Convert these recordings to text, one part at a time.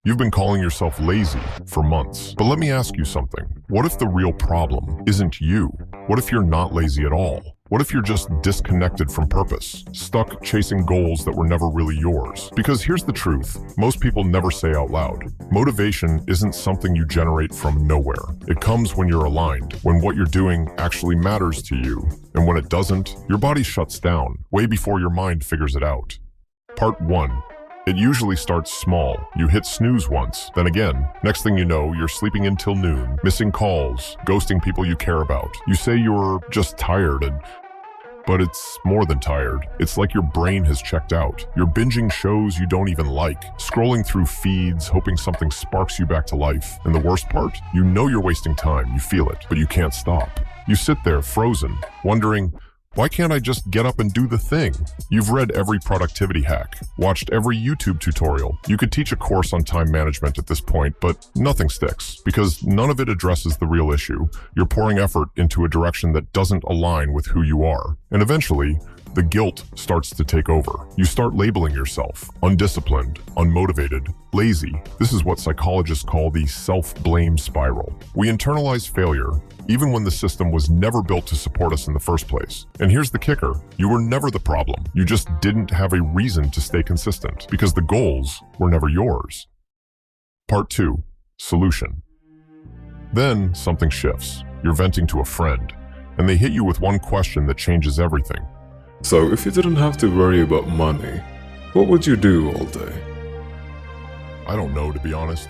You've been calling yourself lazy for months. But let me ask you something. What if the real problem isn't you? What if you're not lazy at all? What if you're just disconnected from purpose, stuck chasing goals that were never really yours? Because here's the truth, most people never say out loud. Motivation isn't something you generate from nowhere. It comes when you're aligned, when what you're doing actually matters to you. And when it doesn't, your body shuts down, way before your mind figures it out. Part 1. It usually starts small. You hit snooze once, then again. Next thing you know, you're sleeping until noon, missing calls, ghosting people you care about. You say you're just tired, but it's more than tired. It's like your brain has checked out. You're binging shows you don't even like, scrolling through feeds, hoping something sparks you back to life. And the worst part? You know you're wasting time, you feel it, but you can't stop. You sit there frozen, wondering, why can't I just get up and do the thing? You've read every productivity hack, watched every YouTube tutorial. You could teach a course on time management at this point, but nothing sticks because none of it addresses the real issue. You're pouring effort into a direction that doesn't align with who you are. And eventually, the guilt starts to take over. You start labeling yourself undisciplined, unmotivated, lazy. This is what psychologists call the self-blame spiral. We internalize failure, even when the system was never built to support us in the first place. And here's the kicker. You were never the problem. You just didn't have a reason to stay consistent because the goals were never yours. Part 2. Solution. Then something shifts. You're venting to a friend, and they hit you with one question that changes everything. So if you didn't have to worry about money, what would you do all day? I don't know, to be honest.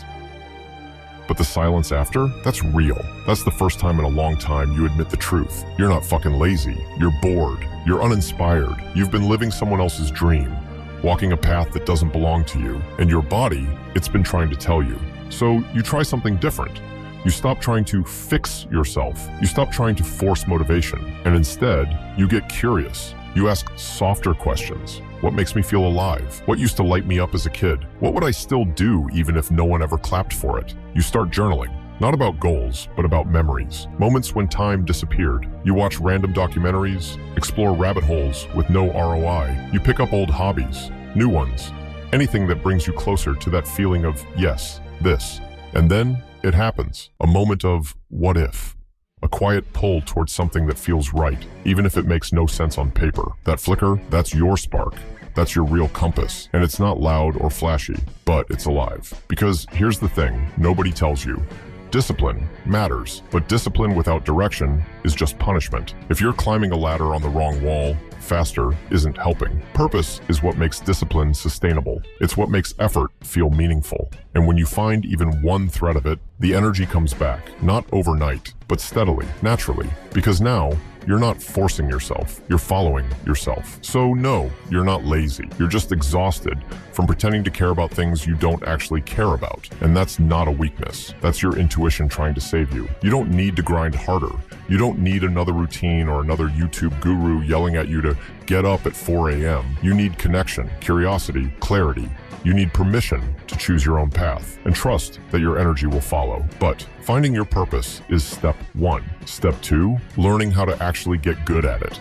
But the silence after, that's real. That's the first time in a long time you admit the truth. You're not fucking lazy. You're bored. You're uninspired. You've been living someone else's dream, walking a path that doesn't belong to you. And your body, it's been trying to tell you. So you try something different. You stop trying to fix yourself. You stop trying to force motivation. And instead, you get curious. You ask softer questions. What makes me feel alive? What used to light me up as a kid? What would I still do even if no one ever clapped for it? You start journaling, not about goals, but about memories. Moments when time disappeared. You watch random documentaries, explore rabbit holes with no ROI. You pick up old hobbies, new ones, anything that brings you closer to that feeling of, yes, this. And then it happens. A moment of what if? A quiet pull towards something that feels right, even if it makes no sense on paper. That flicker, that's your spark. That's your real compass. And it's not loud or flashy, but it's alive. Because here's the thing, nobody tells you. Discipline matters, but discipline without direction is just punishment. If you're climbing a ladder on the wrong wall, faster isn't helping. Purpose is what makes discipline sustainable. It's what makes effort feel meaningful. And when you find even one thread of it, the energy comes back, not overnight, but steadily, naturally. Because now, you're not forcing yourself, you're following yourself. So no, you're not lazy. You're just exhausted from pretending to care about things you don't actually care about. And that's not a weakness. That's your intuition trying to save you. You don't need to grind harder. You don't need another routine or another YouTube guru yelling at you to get up at 4 a.m. You need connection, curiosity, clarity. You need permission to choose your own path and trust that your energy will follow. But finding your purpose is step 1. Step 2, learning how to actually get good at it.